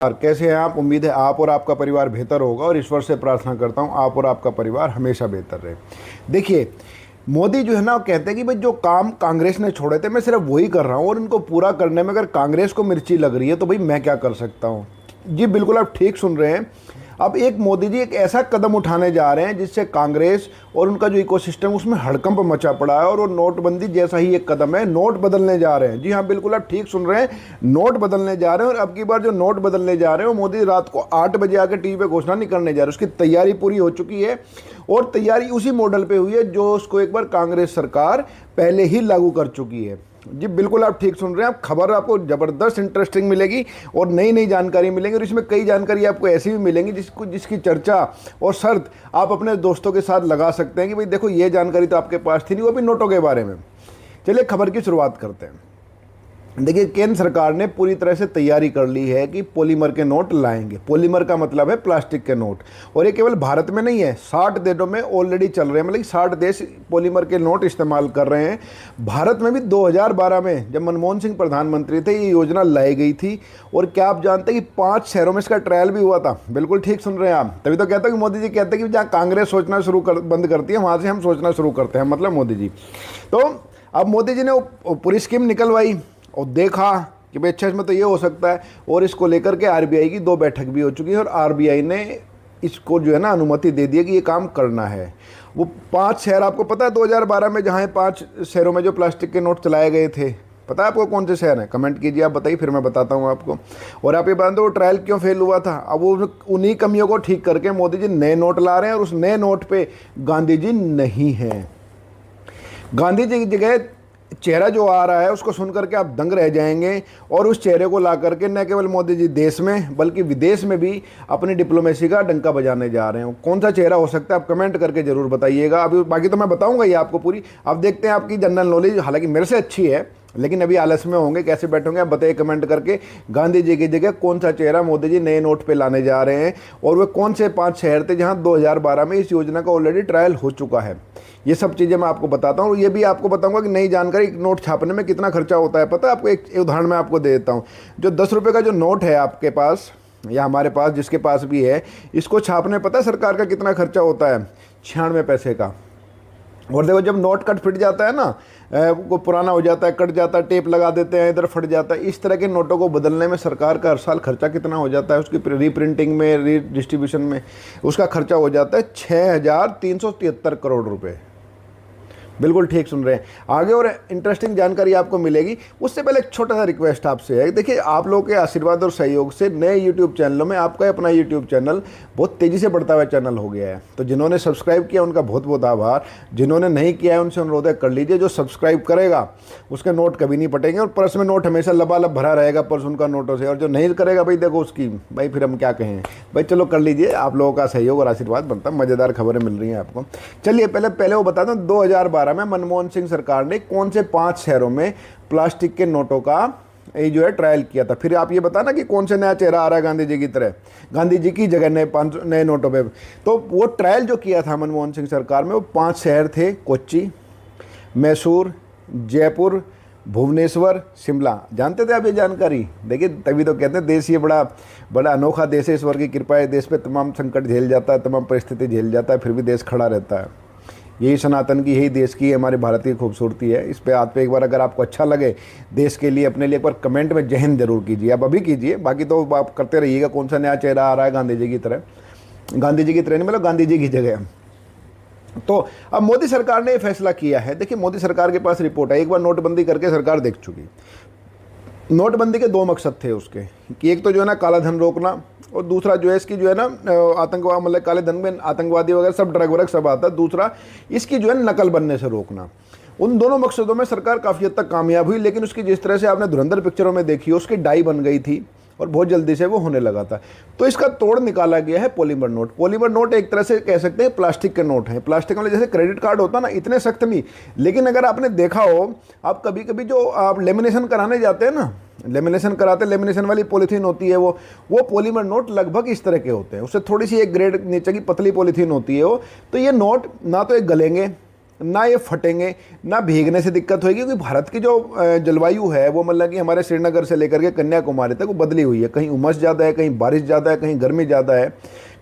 और कैसे हैं आप। उम्मीद है आप और आपका परिवार बेहतर होगा और ईश्वर से प्रार्थना करता हूं आप और आपका परिवार हमेशा बेहतर रहे। देखिए, मोदी जो है ना, वो कहते हैं कि भाई जो काम कांग्रेस ने छोड़े थे मैं सिर्फ वही कर रहा हूं और इनको पूरा करने में अगर कांग्रेस को मिर्ची लग रही है तो भाई मैं क्या कर सकता हूं। जी बिल्कुल, आप ठीक सुन रहे हैं। अब एक मोदी जी एक ऐसा कदम उठाने जा रहे हैं जिससे कांग्रेस और उनका जो इकोसिस्टम उसमें हड़कंप मचा पड़ा है और वो नोटबंदी जैसा ही एक कदम है। नोट बदलने जा रहे हैं। जी हाँ बिल्कुल, आप ठीक सुन रहे हैं, नोट बदलने जा रहे हैं। और अब की बार जो नोट बदलने जा रहे हैं वो मोदी रात को 8 बजे आकर टीवी पे घोषणा नहीं करने जा रहे, उसकी तैयारी पूरी हो चुकी है और तैयारी उसी मॉडल पे हुई है जो उसको एक बार कांग्रेस सरकार पहले ही लागू कर चुकी है। जी बिल्कुल, आप ठीक सुन रहे हैं। आप खबर आपको ज़बरदस्त इंटरेस्टिंग मिलेगी और नई नई जानकारी मिलेंगी और इसमें कई जानकारी आपको ऐसी भी मिलेंगी जिसकी चर्चा और शर्त आप अपने दोस्तों के साथ लगा सकते हैं कि भाई देखो ये जानकारी तो आपके पास थी नहीं, वो भी नोटों के बारे में। चलिए खबर की शुरुआत करते हैं। देखिए, केंद्र सरकार ने पूरी तरह से तैयारी कर ली है कि पॉलीमर के नोट लाएंगे। पॉलीमर का मतलब है प्लास्टिक के नोट, और ये केवल भारत में नहीं है, 60 देशों में ऑलरेडी चल रहे हैं। मतलब 60 देश पॉलीमर के नोट इस्तेमाल कर रहे हैं। भारत में भी 2012 में जब मनमोहन सिंह प्रधानमंत्री थे ये योजना लाई गई थी। और क्या आप जानते हैं कि 5 शहरों में इसका ट्रायल भी हुआ था। बिल्कुल ठीक सुन रहे हैं आप। तभी तो कहते हैं कि मोदी जी कहते हैं कि जहाँ कांग्रेस सोचना बंद करती है वहाँ से हम सोचना शुरू करते हैं, मतलब मोदी जी। तो अब मोदी जी ने वो पूरी स्कीम निकलवाई और देखा कि भाई अच्छा इसमें तो ये हो सकता है, और इसको लेकर के आरबीआई की 2 बैठक भी हो चुकी है और आरबीआई ने इसको जो है ना अनुमति दे दी है कि ये काम करना है। वो 5 शहर आपको पता है 2012 में जहाँ 5 शहरों में जो प्लास्टिक के नोट चलाए गए थे, पता है आपको कौन से शहर हैं? कमेंट कीजिए, आप बताइए, फिर मैं बताता हूँ आपको। और आप ये बता दो वो ट्रायल क्यों फेल हुआ था। अब वो उन्हीं कमियों को ठीक करके मोदी जी नए नोट ला रहे हैं और उस नए नोट पे गांधी जी नहीं हैं। गांधी जी की जगह चेहरा जो आ रहा है उसको सुन करके आप दंग रह जाएंगे। और उस चेहरे को ला करके न केवल मोदी जी देश में बल्कि विदेश में भी अपनी डिप्लोमेसी का डंका बजाने जा रहे हैं। कौन सा चेहरा हो सकता है आप कमेंट करके जरूर बताइएगा। अभी बाकी तो मैं बताऊंगा ये आपको पूरी। अब देखते हैं आपकी जनरल नॉलेज हालांकि मेरे से अच्छी है, लेकिन अभी आलस में होंगे, कैसे बैठोगे आप बताइए कमेंट करके। गांधी जी की जगह कौन सा चेहरा मोदी जी नए नोट पे लाने जा रहे हैं और वे कौन से 5 शहर थे जहां 2012 में इस योजना का ऑलरेडी ट्रायल हो चुका है। ये सब चीज़ें मैं आपको बताता हूँ। ये भी आपको बताऊंगा कि नई जानकारी नोट छापने में कितना खर्चा होता है। पता है आपको? एक उदाहरण मैं आपको दे देता हूँ। जो 10 रुपये का जो नोट है आपके पास या हमारे पास, जिसके पास भी है, इसको छापने पता है सरकार का कितना खर्चा होता है? 96 पैसे का। और देखो जब नोट कट फिट जाता है ना, वो पुराना हो जाता है, कट जाता है, टेप लगा देते हैं, इधर फट जाता है, इस तरह के नोटों को बदलने में सरकार का हर साल खर्चा कितना हो जाता है? उसकी रीप्रिंटिंग में, रीडिस्ट्रीब्यूशन में उसका खर्चा हो जाता है 6373 करोड़ रुपए। बिल्कुल ठीक सुन रहे हैं। आगे और इंटरेस्टिंग जानकारी आपको मिलेगी। उससे पहले एक छोटा सा रिक्वेस्ट आपसे है। देखिए, आप लोगों के आशीर्वाद और सहयोग से नए यूट्यूब चैनलों में आपका अपना यूट्यूब चैनल बहुत तेज़ी से बढ़ता हुआ चैनल हो गया है। तो जिन्होंने सब्सक्राइब किया उनका बहुत बहुत आभार। जिन्होंने नहीं किया है उनसे अनुरोध है कर लीजिए। जो सब्सक्राइब करेगा उसके नोट कभी नहीं पटेंगे और पर्स में नोट हमेशा लबालब भरा रहेगा पर्स उनका नोटों से। और जो नहीं करेगा भाई देखो उसकी भाई फिर हम क्या कहें भाई। चलो कर लीजिए, आप लोगों का सहयोग और आशीर्वाद बनता है। मज़ेदार खबरें मिल रही हैं आपको। चलिए पहले वो बता दूँ 2012 में मनमोहन सिंह सरकार ने कौन से 5 शहरों में प्लास्टिक के नोटों का ये जो है ट्रायल किया था। फिर आप ये बताना कि कौन से नया चेहरा आ रहा है गांधी जी की तरह, गांधी जी की जगह नए नोटों पे। तो वो ट्रायल जो किया था मनमोहन सिंह सरकार में, वो 5 शहर थे: कोच्चि, मैसूर, जयपुर, भुवनेश्वर, शिमला। जानते थे आप ये जानकारी? देखिए तभी तो कहते हैं देश ये बड़ा अनोखा देश है। ईश्वर की कृपा है, देश पे तमाम संकट झेल जाता है, तमाम परिस्थिति झेल जाता है, फिर भी देश खड़ा रहता है। यही सनातन की, यही देश की, हमारे भारत की खूबसूरती है। इस पे आज पे एक बार अगर आपको अच्छा लगे देश के लिए, अपने लिए, एक बार कमेंट में जय हिंद जरूर कीजिए। आप अभी कीजिए, बाकी तो आप करते रहिएगा। कौन सा नया चेहरा आ रहा है गांधी जी की तरह? गांधी जी की तरह नहीं, मतलब गांधी जी की जगह। तो अब मोदी सरकार ने ये फैसला किया है। देखिए, मोदी सरकार के पास रिपोर्ट है, एक बार नोटबंदी करके सरकार देख चुकी। नोटबंदी के 2 मकसद थे उसके, कि एक तो जो है ना काला धन रोकना, और दूसरा जो है इसकी जो है ना आतंकवाद, मतलब काले धन में आतंकवादी वगैरह सब ड्रग वगैरह सब आता है। दूसरा इसकी जो है नकल बनने से रोकना। उन दोनों मकसदों में सरकार काफ़ी हद तक कामयाब हुई। लेकिन उसकी जिस तरह से आपने धुरंधर पिक्चरों में देखी है, उसकी डाई बन गई थी और बहुत जल्दी से वो होने लगा था। तो इसका तोड़ निकाला गया है पॉलीमर नोट। पॉलीमर नोट एक तरह से कह सकते हैं प्लास्टिक के नोट हैं। प्लास्टिक वाले जैसे क्रेडिट कार्ड होता ना, इतने सख्त नहीं। लेकिन अगर आपने देखा हो, आप कभी कभी जो आप लेमिनेशन कराने जाते हैं ना, लेमिनेशन कराते, लेमिनेशन वाली पॉलीथीन होती है वो पॉलीमर नोट लगभग इस तरह के होते हैं। उससे थोड़ी सी एक ग्रेड नीचे की पतली पॉलीथीन होती है वो। तो ये नोट ना तो एक गलेंगे ना ये फटेंगे, ना भीगने से दिक्कत होगी, क्योंकि भारत की जो जलवायु है वो मतलब कि हमारे श्रीनगर से लेकर के कन्याकुमारी तक वो बदली हुई है। कहीं उमस ज़्यादा है, कहीं बारिश ज़्यादा है, कहीं गर्मी ज़्यादा है,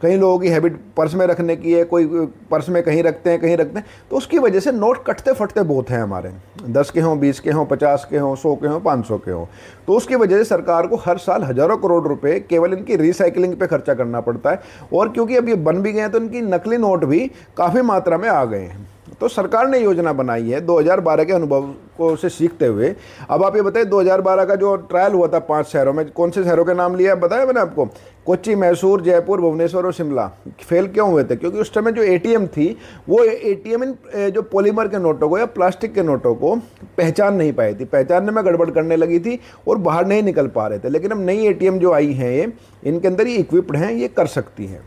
कई लोगों की हैबिट पर्स में रखने की है, कोई पर्स में कहीं रखते हैं कहीं रखते हैं, तो उसकी वजह से नोट कटते फटते बहुत हैं हमारे, 10 के हों, 20 के हों, 50 के हों, 100 के हों, 500 के हों। तो उसकी वजह से सरकार को हर साल हज़ारों करोड़ रुपए केवल इनकी रिसाइकलिंग पे खर्चा करना पड़ता है। और क्योंकि अब ये बन भी गए हैं तो इनकी नकली नोट भी काफ़ी मात्रा में आ गए हैं। तो सरकार ने योजना बनाई है 2012 के अनुभव को से सीखते हुए। अब आप ये बताइए 2012 का जो ट्रायल हुआ था 5 शहरों में, कौन से शहरों के नाम लिया बताया मैंने आपको? कोच्चि, मैसूर, जयपुर, भुवनेश्वर और शिमला। फेल क्यों हुए थे? क्योंकि उस समय जो एटीएम थी वो एटीएम इन जो पॉलीमर के नोटों को या प्लास्टिक के नोटों को पहचान नहीं पाई थी, पहचानने में गड़बड़ करने लगी थी और बाहर नहीं निकल पा रहे थे। लेकिन अब नई एटीएम जो आई हैं ये, इनके अंदर ये इक्विप्ड हैं, ये कर सकती हैं।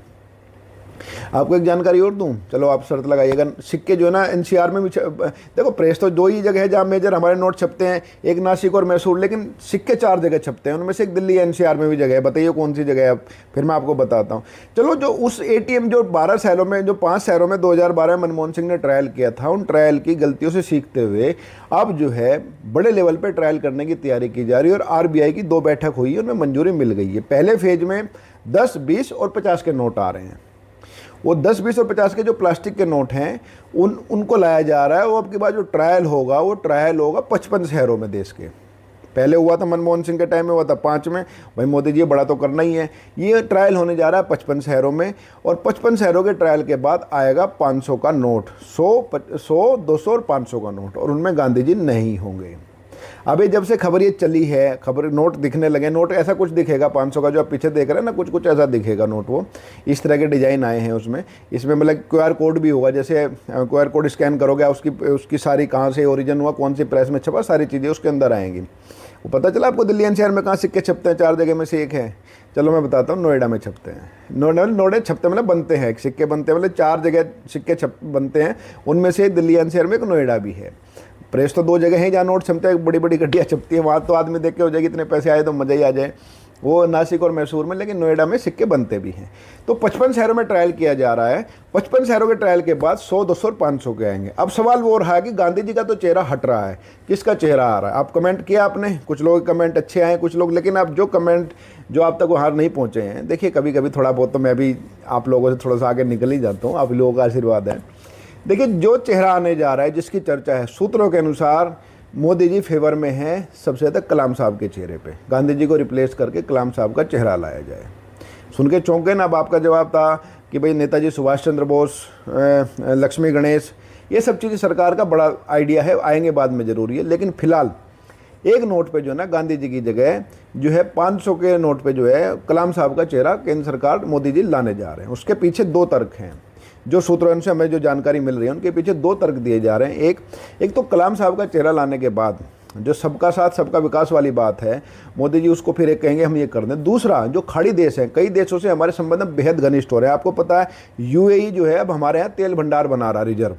आपको एक जानकारी और दूं, चलो आप शर्त लगाइएगा। सिक्के जो है ना एनसीआर में भी देखो, प्रेस तो 2 ही जगह है जहाँ मेजर हमारे नोट छपते हैं, एक नासिक और मैसूर, लेकिन सिक्के 4 जगह छपते हैं, उनमें से एक दिल्ली एनसीआर में भी जगह है। बताइए कौन सी जगह है? अब फिर मैं आपको बताता हूँ। चलो, जो उस एटीएम जो 12 शहरों में, जो 5 शहरों में 2012 में मनमोहन सिंह ने ट्रायल किया था, उन ट्रायल की गलतियों से सीखते हुए अब जो है बड़े लेवल पर ट्रायल करने की तैयारी की जा रही है। और आरबीआई की 2 बैठक हुई है, उनमें मंजूरी मिल गई है। पहले फेज में 10, 20 और 50 के नोट आ रहे हैं। वो 10, 20 और 50 के जो प्लास्टिक के नोट हैं उनको लाया जा रहा है। वो अब के बाद जो ट्रायल होगा वो ट्रायल होगा 55 शहरों में देश के। पहले हुआ था मनमोहन सिंह के टाइम में हुआ था 5 में। भाई मोदी जी बड़ा तो करना ही है। ये ट्रायल होने जा रहा है 55 शहरों में, और 55 शहरों के ट्रायल के बाद आएगा 500 का नोट, 100, 200 और 500 का नोट, और उनमें गांधी जी नहीं होंगे। अभी जब से खबर ये चली है, खबर नोट दिखने लगे, नोट ऐसा कुछ दिखेगा 500 का जो आप पीछे देख रहे हैं ना, कुछ ऐसा दिखेगा नोट। वो इस तरह के डिज़ाइन आए हैं उसमें। इसमें मतलब QR कोड भी होगा, जैसे QR कोड स्कैन करोगे उसकी सारी कहाँ से ओरिजिन हुआ, कौन सी प्रेस में छपा, सारी चीज़ें उसके अंदर आएंगी। वो पता चला आपको दिल्ली एनसीआर में कहाँ सिक्के छपते हैं? 4 जगह में से एक है। चलो मैं बताता हूँ, नोएडा में छपते हैं। नोएडा छपते मतलब बनते हैं, सिक्के बनते हैं, मतलब 4 जगह सिक्के बनते हैं, उनमें से दिल्ली एनसीआर में एक नोएडा भी है। प्रेस तो 2 जगह हैं जहाँ नोट छपते हैं, बड़ी बड़ी गड्डियाँ छपती हैं, वहाँ तो आदमी देख के हो जाएगी इतने पैसे आए तो मज़ा ही आ जाए, वो नासिक और मैसूर में। लेकिन नोएडा में सिक्के बनते भी हैं। तो 55 शहरों में ट्रायल किया जा रहा है। 55 शहरों के ट्रायल के बाद 100, 200 और 500 के आएंगे। अब सवाल वो रहा कि गांधी जी का तो चेहरा हट रहा है, किसका चेहरा आ रहा है? आप कमेंट किया आपने, कुछ लोग कमेंट अच्छे आए, कुछ लोग, लेकिन आप जो कमेंट जो आप तक वहाँ नहीं पहुँचे हैं, देखिए कभी कभी थोड़ा बहुत तो मैं भी आप लोगों से थोड़ा सा आगे निकल ही जाता हूँ, आप लोगों का आशीर्वाद है। देखिए जो चेहरा आने जा रहा है, जिसकी चर्चा है, सूत्रों के अनुसार मोदी जी फेवर में हैं सबसे ज़्यादा कलाम साहब के चेहरे पे। गांधी जी को रिप्लेस करके कलाम साहब का चेहरा लाया जाए। सुन के चौंके ना। अब आपका जवाब था कि भाई नेताजी सुभाष चंद्र बोस, लक्ष्मी गणेश, ये सब चीज़ें सरकार का बड़ा आइडिया है, आएंगे बाद में ज़रूरी है। लेकिन फिलहाल एक नोट पे जो है ना, गांधी जी की जगह जो है 500 के नोट पे जो है कलाम साहब का चेहरा केंद्र सरकार मोदी जी लाने जा रहे हैं। उसके पीछे 2 तर्क हैं। जो सूत्रों से हमें जो जानकारी मिल रही है उनके पीछे 2 तर्क दिए जा रहे हैं। एक तो कलाम साहब का चेहरा लाने के बाद जो सबका साथ सबका विकास वाली बात है, मोदी जी उसको फिर एक कहेंगे हम ये कर दें। दूसरा, जो खाड़ी देश हैं, कई देशों से हमारे संबंध बेहद घनिष्ठ हो रहे हैं। आपको पता है यूएई जो है अब हमारे यहाँ तेल भंडार बना रहा, रिजर्व,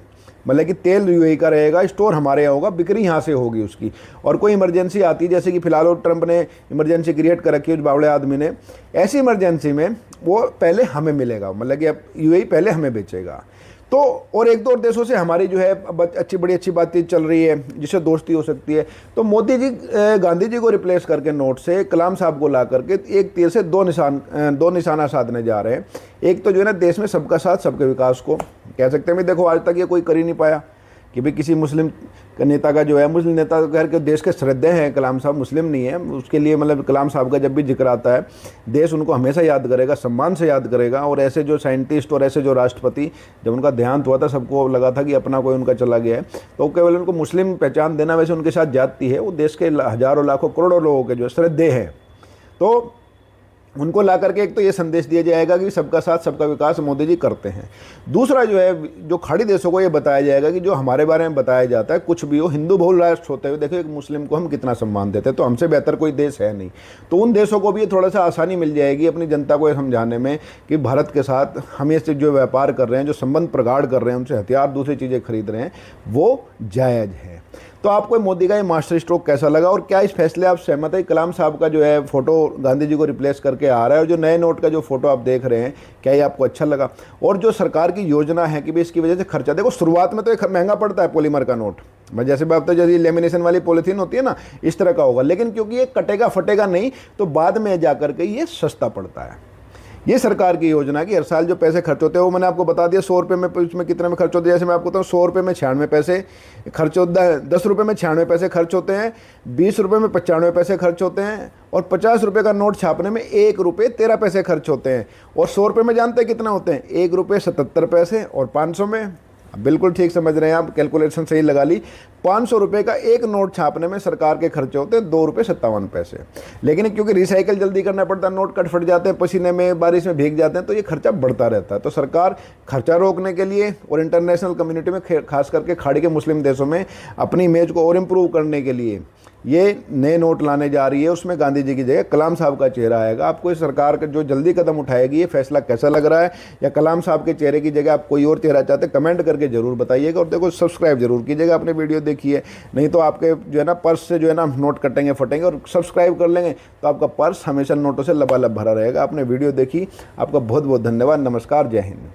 मतलब कि तेल यूएई का रहेगा, स्टोर हमारे यहाँ होगा, बिक्री यहाँ से होगी उसकी। और कोई इमरजेंसी आती है, जैसे कि फिलहाल ट्रंप ने इमरजेंसी क्रिएट कर रखी है उस बावड़े आदमी ने, ऐसी इमरजेंसी में वो पहले हमें मिलेगा, मतलब कि अब यूएई पहले हमें बेचेगा। तो और 1-2 और देशों से हमारी जो है बड़ी अच्छी बातचीत चल रही है, जिससे दोस्ती हो सकती है। तो मोदी जी गांधी जी को रिप्लेस करके नोट से कलाम साहब को ला करके एक तीर से 2 निशाना साधने जा रहे हैं। एक तो जो है ना, देश में सबका साथ सबके विकास को कह सकते हैं। देखो आज तक ये कोई कर ही नहीं पाया कि भाई किसी मुस्लिम नेता का जो है, मुस्लिम नेता घर के देश के श्रद्धेय हैं, कलाम साहब मुस्लिम नहीं है, उसके लिए मतलब कलाम साहब का जब भी जिक्र आता है देश उनको हमेशा याद करेगा, सम्मान से याद करेगा। और ऐसे जो साइंटिस्ट और ऐसे जो राष्ट्रपति, जब उनका देहांत हुआ था सबको लगा था कि अपना कोई उनका चला गया है, तो केवल उनको मुस्लिम पहचान देना वैसे उनके साथ जाती है। वो देश के हज़ारों लाखों करोड़ों लोगों के जो श्रद्धेय हैं, तो उनको ला करके एक तो ये संदेश दिया जाएगा कि सबका साथ सबका विकास मोदी जी करते हैं। दूसरा जो है, जो खाड़ी देशों को ये बताया जाएगा कि जो हमारे बारे में बताया जाता है, कुछ भी हो, हिंदू बहुल राष्ट्र होते हुए देखो एक मुस्लिम को हम कितना सम्मान देते हैं, तो हमसे बेहतर कोई देश है नहीं। तो उन देशों को भी थोड़ा सा आसानी मिल जाएगी अपनी जनता को ये समझाने में कि भारत के साथ हम ये जो व्यापार कर रहे हैं, जो संबंध प्रगाढ़ कर रहे हैं, उनसे हथियार दूसरी चीज़ें खरीद रहे हैं, वो जायज़ है। तो आपको मोदी का ये मास्टर स्ट्रोक कैसा लगा और क्या इस फैसले आप सहमत है? कलाम साहब का जो है फोटो गांधी जी को रिप्लेस करके आ रहा है और जो नए नोट का जो फोटो आप देख रहे हैं, क्या ये आपको अच्छा लगा? और जो सरकार की योजना है कि भाई इसकी वजह से खर्चा, देखो शुरुआत में तो ये महंगा पड़ता है पॉलीमर का नोट, मैं जैसे बात तो जैसे लेमिनेशन वाली पॉलिथीन होती है ना, इस तरह का होगा, लेकिन क्योंकि ये कटेगा फटेगा नहीं तो बाद में जाकर के ये सस्ता पड़ता है। ये सरकार की योजना की हर साल जो पैसे खर्च होते हैं वो मैंने आपको बता दिया, 100 रुपये में उसमें कितने में खर्च होते हैं। जैसे मैं आपको बताऊँ 100 रुपये में 96 पैसे खर्च होता है, 10 रुपये में 96 पैसे खर्च होते हैं, 20 रुपये में 95 पैसे खर्च होते हैं और 50 रुपये का नोट छापने में 1 रुपये 13 पैसे खर्च होते हैं। और 100 रुपये में जानते हैं कितना होते हैं? 1 रुपये 77 पैसे। और 500 में, बिल्कुल ठीक समझ रहे हैं आप, कैलकुलेशन सही लगा ली, 500 रुपये का एक नोट छापने में सरकार के खर्चे होते हैं 2 रुपये 57 पैसे। लेकिन क्योंकि रिसाइकिल जल्दी करना पड़ता है, नोट कट फट जाते हैं, पसीने में बारिश में भीग जाते हैं, तो ये खर्चा बढ़ता रहता है। तो सरकार खर्चा रोकने के लिए और इंटरनेशनल कम्युनिटी में, खास करके खाड़ी के मुस्लिम देशों में अपनी इमेज को और इम्प्रूव करने के लिए ये नए नोट लाने जा रही है। उसमें गांधी जी की जगह कलाम साहब का चेहरा आएगा। आपको इस सरकार का जो जल्दी कदम उठाएगी, ये फैसला कैसा लग रहा है? या कलाम साहब के चेहरे की जगह आप कोई और चेहरा चाहते हैं? कमेंट करके जरूर बताइएगा। और देखो सब्सक्राइब जरूर कीजिएगा, आपने वीडियो देखी है, नहीं तो आपके जो है ना पर्स से जो है ना नोट कटेंगे फटेंगे। और सब्सक्राइब कर लेंगे तो आपका पर्स हमेशा नोटों से लबालब भरा रहेगा। आपने वीडियो देखी, आपका बहुत बहुत धन्यवाद। नमस्कार, जय हिंद।